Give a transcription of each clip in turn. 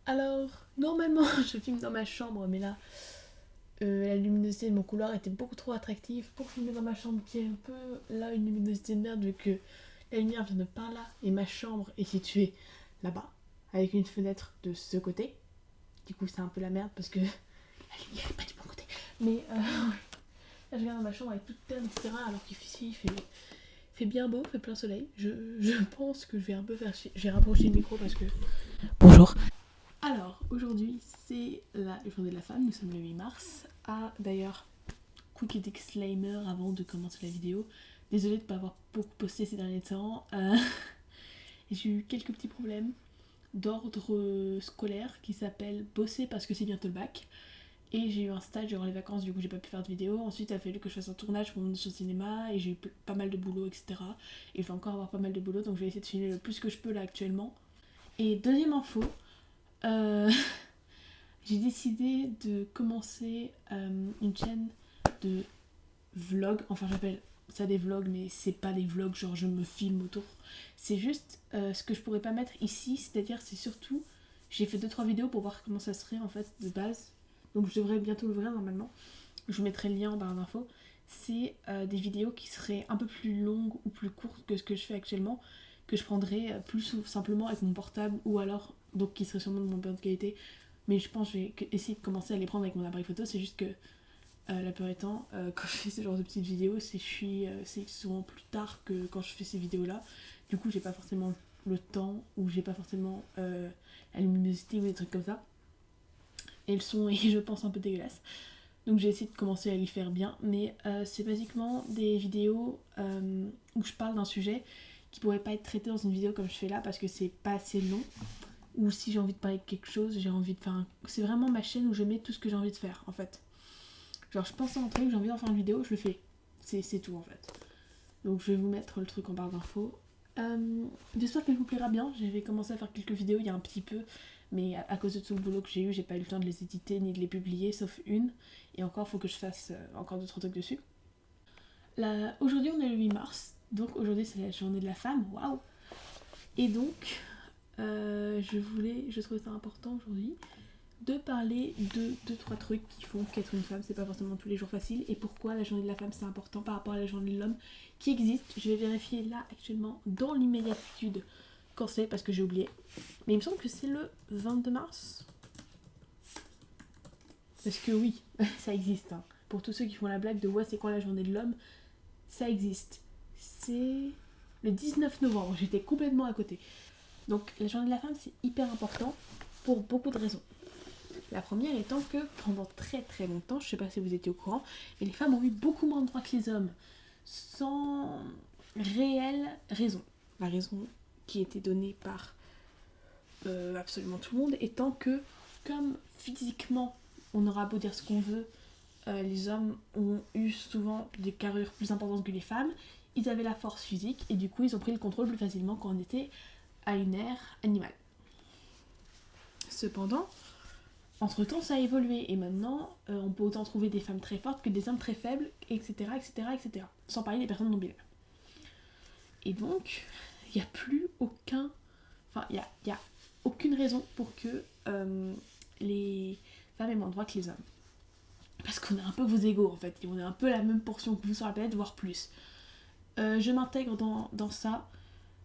Alors, normalement, je filme dans ma chambre, mais là, la luminosité de mon couloir était beaucoup trop attractive pour filmer dans ma chambre, qui est un peu là une luminosité de merde, vu que la lumière vient de par là, et ma chambre est située là-bas, avec une fenêtre de ce côté. Du coup, c'est un peu la merde parce que la lumière est pas du bon côté. Mais là, je regarde dans ma chambre avec toute terne, etc. Alors qu'ici, il fait bien beau, il fait plein soleil. Je pense que je vais un peu faire chier. J'ai rapproché le micro parce que. Bonjour. Alors, aujourd'hui, c'est la journée de la femme, nous sommes le 8 mars. Ah, d'ailleurs, quick disclaimer avant de commencer la vidéo. Désolée de ne pas avoir beaucoup posté ces derniers temps. J'ai eu quelques petits problèmes d'ordre scolaire qui s'appelle bosser parce que c'est bientôt le bac. Et j'ai eu un stage durant les vacances, du coup j'ai pas pu faire de vidéo. Ensuite il a fallu que je fasse un tournage pour mon émission cinéma et j'ai eu pas mal de boulot, etc. Et je vais encore avoir pas mal de boulot, donc je vais essayer de filmer le plus que je peux là actuellement. Et deuxième info, euh, j'ai décidé de commencer une chaîne de vlogs. Enfin j'appelle ça des vlogs, mais c'est pas des vlogs genre je me filme autour. C'est juste ce que je pourrais pas mettre ici, c'est-à-dire c'est surtout... J'ai fait 2-3 vidéos pour voir comment ça serait en fait de base. Donc je devrais bientôt l'ouvrir normalement. Je vous mettrai le lien en barre d'infos. C'est des vidéos qui seraient un peu plus longues ou plus courtes que ce que je fais actuellement, que je prendrais plus simplement avec mon portable ou alors, donc qui seraient sûrement de mon bonne qualité. Mais je pense que je vais essayer de commencer à les prendre avec mon appareil photo. C'est juste que la plupart du temps, quand je fais ce genre de petites vidéos, c'est souvent plus tard que quand je fais ces vidéos-là. Du coup, j'ai pas forcément le temps ou j'ai pas forcément la luminosité ou des trucs comme ça. Et le son est, je pense, un peu dégueulasse. Donc j'ai essayé de commencer à les faire bien. Mais c'est basiquement des vidéos où je parle d'un sujet qui pourrait pas être traité dans une vidéo comme je fais là parce que c'est pas assez long. Ou si j'ai envie de parler de quelque chose, j'ai envie de faire un... C'est vraiment ma chaîne où je mets tout ce que j'ai envie de faire en fait. Genre je pense à un truc, j'ai envie d'en faire une vidéo, je le fais. C'est tout en fait. Donc je vais vous mettre le truc en barre d'infos. J'espère qu'elle vous plaira bien. J'avais commencé à faire quelques vidéos il y a un petit peu, mais à cause de tout le boulot que j'ai eu, j'ai pas eu le temps de les éditer ni de les publier, sauf une. Et encore, il faut que je fasse encore 2-3 trucs dessus. Aujourd'hui, on est le 8 mars, donc aujourd'hui c'est la journée de la femme, waouh! Et donc, je trouvais ça important aujourd'hui de parler de 2-3 trucs qui font qu'être une femme, c'est pas forcément tous les jours facile, et pourquoi la journée de la femme c'est important par rapport à la journée de l'homme qui existe. Je vais vérifier là actuellement dans l'immédiatitude quand c'est parce que j'ai oublié. Mais il me semble que c'est le 22 mars. Parce que oui, ça existe. Hein. Pour tous ceux qui font la blague de ouais, c'est quoi la journée de l'homme, ça existe. C'est le 19 novembre, j'étais complètement à côté. Donc la journée de la femme c'est hyper important pour beaucoup de raisons. La première étant que pendant très très longtemps, je sais pas si vous étiez au courant, mais les femmes ont eu beaucoup moins de droits que les hommes, sans réelle raison. La raison qui était donnée par absolument tout le monde étant que, comme physiquement, on aura beau dire ce qu'on veut, les hommes ont eu souvent des carrures plus importantes que les femmes, ils avaient la force physique et du coup ils ont pris le contrôle plus facilement quand on était à une ère animale. Cependant, entre-temps, ça a évolué et maintenant, on peut autant trouver des femmes très fortes que des hommes très faibles, etc., etc., etc. Sans parler des personnes non binaires. Et donc, il n'y a plus aucun... Enfin, il y a aucune raison pour que les femmes aient moins de droits que les hommes. Parce qu'on a un peu vos égaux, en fait. Et on a un peu la même portion que vous sur la planète, voire plus. Je m'intègre dans ça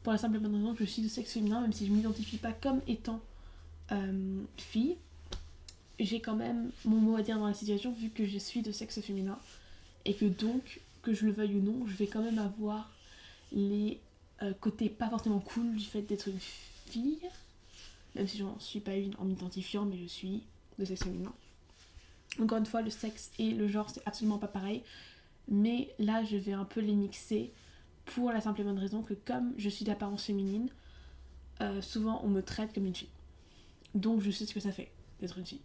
pour la simple et bonne raison que je suis de sexe féminin, même si je ne m'identifie pas comme étant fille. J'ai quand même mon mot à dire dans la situation vu que je suis de sexe féminin et que donc, que je le veuille ou non, je vais quand même avoir les côtés pas forcément cool du fait d'être une fille, même si j'en suis pas une en m'identifiant, mais je suis de sexe féminin. Encore une fois, le sexe et le genre c'est absolument pas pareil, mais là je vais un peu les mixer pour la simple et bonne raison que comme je suis d'apparence féminine, souvent on me traite comme une fille. Donc je sais ce que ça fait d'être une fille.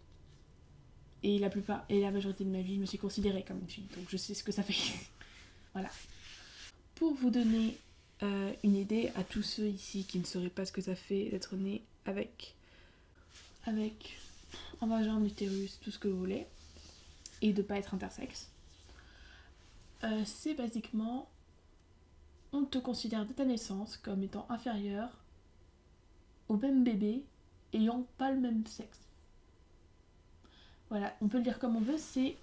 Et la majorité de ma vie, je me suis considérée comme une fille. Donc je sais ce que ça fait. Voilà. Pour vous donner une idée à tous ceux ici qui ne sauraient pas ce que ça fait d'être né avec un vagin, un utérus, tout ce que vous voulez, et de pas être intersexe, c'est basiquement, on te considère dès ta naissance comme étant inférieur au même bébé ayant pas le même sexe. Voilà, on peut le dire comme on veut, c'est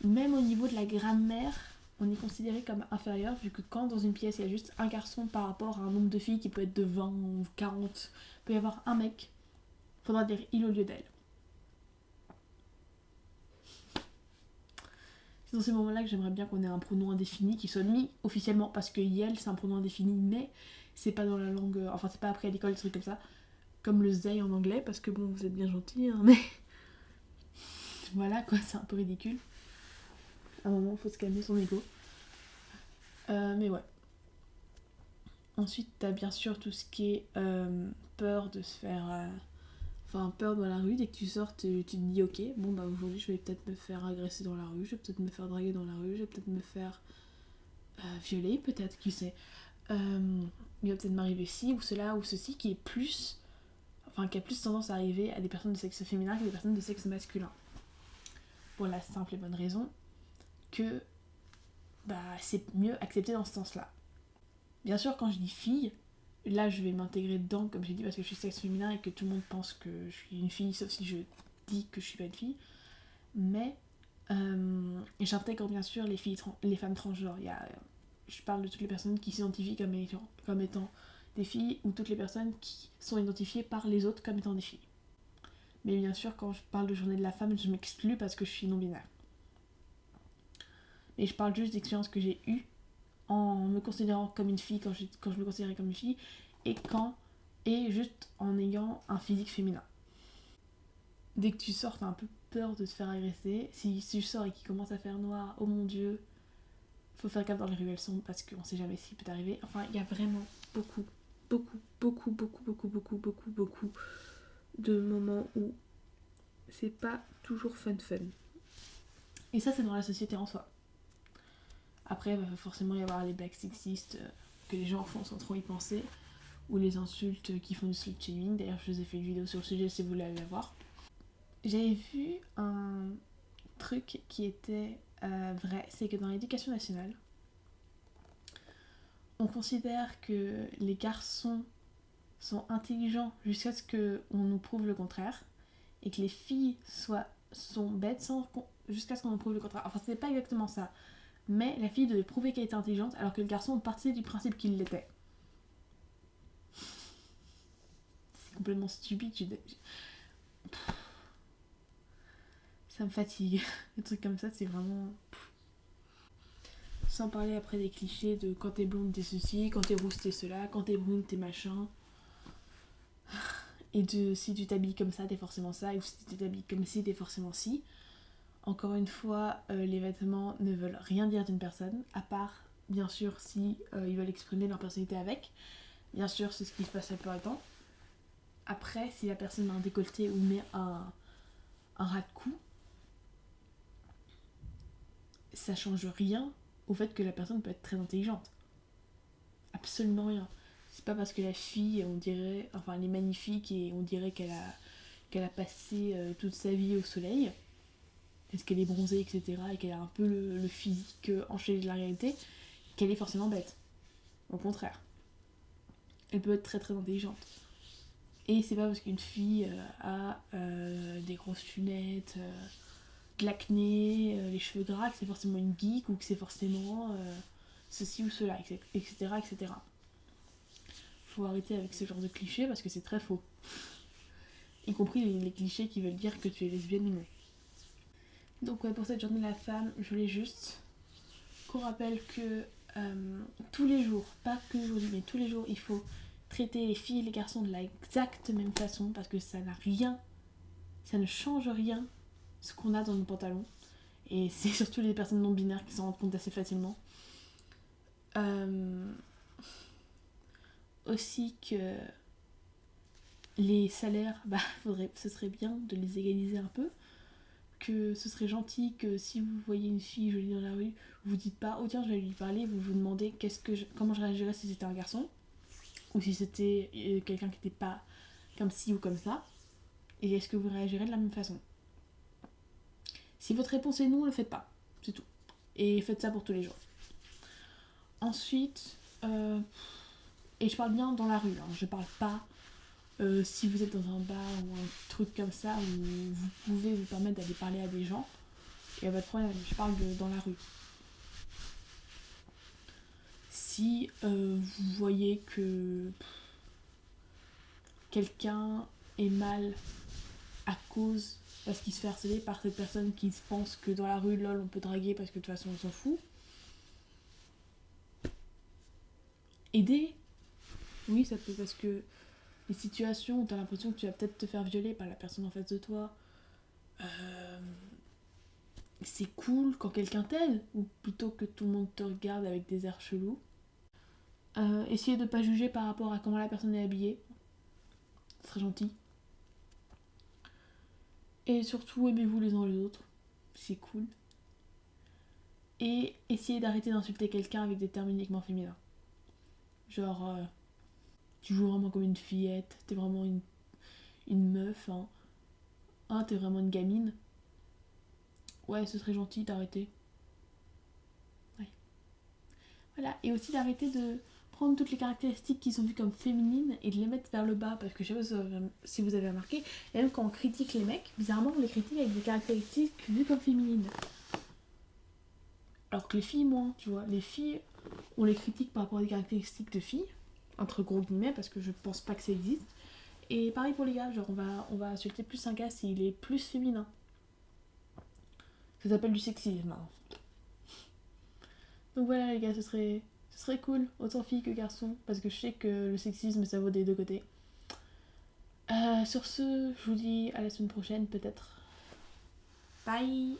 même au niveau de la grammaire, on est considéré comme inférieur, vu que quand dans une pièce il y a juste un garçon par rapport à un nombre de filles qui peut être de 20 ou 40, il peut y avoir un mec, il faudra dire il au lieu d'elle. C'est dans ces moments-là que j'aimerais bien qu'on ait un pronom indéfini qui soit mis officiellement, parce que yel c'est un pronom indéfini, mais c'est pas dans la langue, enfin c'est pas appris à l'école, des trucs comme ça, comme le they en anglais, parce que bon, vous êtes bien gentils, hein, mais voilà quoi, c'est un peu ridicule. À un moment, faut se calmer son ego. Mais ouais. Ensuite, t'as bien sûr tout ce qui est peur de se faire... Enfin, peur dans la rue. Dès que tu sors, tu te dis ok, bon bah aujourd'hui je vais peut-être me faire agresser dans la rue, je vais peut-être me faire draguer dans la rue, je vais peut-être me faire violer, peut-être, qui sait. Il va peut-être m'arriver ci ou cela ou ceci qui est plus... Enfin, qui a plus tendance à arriver à des personnes de sexe féminin que des personnes de sexe masculin. Pour la simple et bonne raison que bah, c'est mieux accepté dans ce sens-là. Bien sûr, quand je dis fille, là je vais m'intégrer dedans, comme j'ai dit, parce que je suis sexe féminin et que tout le monde pense que je suis une fille, sauf si je dis que je suis pas une fille. Mais j'intègre bien sûr les femmes transgenres. Je parle de toutes les personnes qui s'identifient comme étant des filles, ou toutes les personnes qui sont identifiées par les autres comme étant des filles. Mais bien sûr, quand je parle de journée de la femme, je m'exclus parce que je suis non-binaire. Et je parle juste d'expériences que j'ai eues en me considérant comme une fille quand je me considérais comme une fille et juste en ayant un physique féminin. Dès que tu sors, t'as un peu peur de te faire agresser. Si tu sors et qu'il commence à faire noir, oh mon dieu, faut faire gaffe dans les ruelles sombres parce qu'on sait jamais ce qui peut t'arriver. Enfin, il y a vraiment beaucoup de moments où c'est pas toujours fun. Et ça, c'est dans la société en soi. Après, il va forcément y avoir les blagues sexistes que les gens font sans trop y penser, ou les insultes qui font du slut shaming. D'ailleurs, je vous ai fait une vidéo sur le sujet si vous voulez aller voir. J'avais vu un truc qui était vrai, c'est que dans l'éducation nationale, on considère que les garçons sont intelligents jusqu'à ce qu'on nous prouve le contraire, et que les filles sont bêtes jusqu'à ce qu'on nous prouve le contraire. Enfin, c'est pas exactement ça. Mais la fille devait prouver qu'elle était intelligente alors que le garçon partait du principe qu'il l'était. C'est complètement stupide. Ça me fatigue. Des trucs comme ça, c'est vraiment... Sans parler après des clichés de quand t'es blonde t'es ceci, quand t'es rousse t'es cela, quand t'es brune t'es machin. Et de si tu t'habilles comme ça t'es forcément ça, et si tu t'habilles comme ci t'es forcément ci. Encore une fois, les vêtements ne veulent rien dire d'une personne, à part, bien sûr, si ils veulent exprimer leur personnalité avec. Bien sûr, c'est ce qui se passe la plupart du temps. Après, si la personne a un décolleté ou met un ras de cou, ça change rien au fait que la personne peut être très intelligente. Absolument rien. C'est pas parce que la fille, on dirait, enfin, elle est magnifique et on dirait qu'elle a passé toute sa vie au soleil, est-ce qu'elle est bronzée, etc., et qu'elle a un peu le physique enchaîné de la réalité, qu'elle est forcément bête. Au contraire. Elle peut être très très intelligente. Et c'est pas parce qu'une fille a des grosses lunettes, de l'acné, les cheveux gras, que c'est forcément une geek ou que c'est forcément ceci ou cela, etc. Faut arrêter avec ce genre de clichés parce que c'est très faux. Y compris les clichés qui veulent dire que tu es lesbienne ou non. Donc ouais, pour cette journée de la femme, je voulais juste qu'on rappelle que tous les jours, pas que aujourd'hui, mais tous les jours, il faut traiter les filles et les garçons de la exacte même façon parce que ça ne change rien ce qu'on a dans nos pantalons. Et c'est surtout les personnes non binaires qui s'en rendent compte assez facilement. Aussi que les salaires, ce serait bien de les égaliser un peu. Que ce serait gentil que si vous voyez une fille jolie dans la rue, vous dites pas oh tiens je vais lui parler, vous vous demandez comment je réagirais si c'était un garçon ou si c'était quelqu'un qui n'était pas comme ci ou comme ça, et est-ce que vous réagirez de la même façon. Si votre réponse est non, ne le faites pas, c'est tout, et faites ça pour tous les jours. Ensuite et je parle bien dans la rue, hein, je parle pas si vous êtes dans un bar ou un truc comme ça où vous pouvez vous permettre d'aller parler à des gens, il n'y a pas de problème, je parle de dans la rue. Si vous voyez que quelqu'un est mal à cause parce qu'il se fait harceler par cette personne qui pense que dans la rue, lol, on peut draguer parce que de toute façon on s'en fout, aider. Oui, ça peut, parce que les situations où t'as l'impression que tu vas peut-être te faire violer par la personne en face de toi, c'est cool quand quelqu'un t'aide, ou plutôt que tout le monde te regarde avec des airs chelous. Essayez de pas juger par rapport à comment la personne est habillée, ce serait gentil. Et surtout, aimez-vous les uns les autres, c'est cool. Et essayez d'arrêter d'insulter quelqu'un avec des termes uniquement féminins. Genre, tu joues vraiment comme une fillette, t'es vraiment une meuf, hein. Hein, t'es vraiment une gamine. Ouais, ce serait gentil d'arrêter. Ouais. Voilà, et aussi d'arrêter de prendre toutes les caractéristiques qui sont vues comme féminines et de les mettre vers le bas, parce que je sais pas si vous avez remarqué, et même quand on critique les mecs, bizarrement on les critique avec des caractéristiques vues comme féminines. Alors que les filles, moins, tu vois. Les filles, on les critique par rapport à des caractéristiques de filles, entre gros guillemets, parce que je pense pas que ça existe. Et pareil pour les gars, genre on va insulter plus un gars s'il est plus féminin. Ça s'appelle du sexisme, hein. Donc voilà les gars, ce serait cool, autant filles que garçons, parce que je sais que le sexisme ça vaut des deux côtés. Sur ce, je vous dis à la semaine prochaine peut-être. Bye.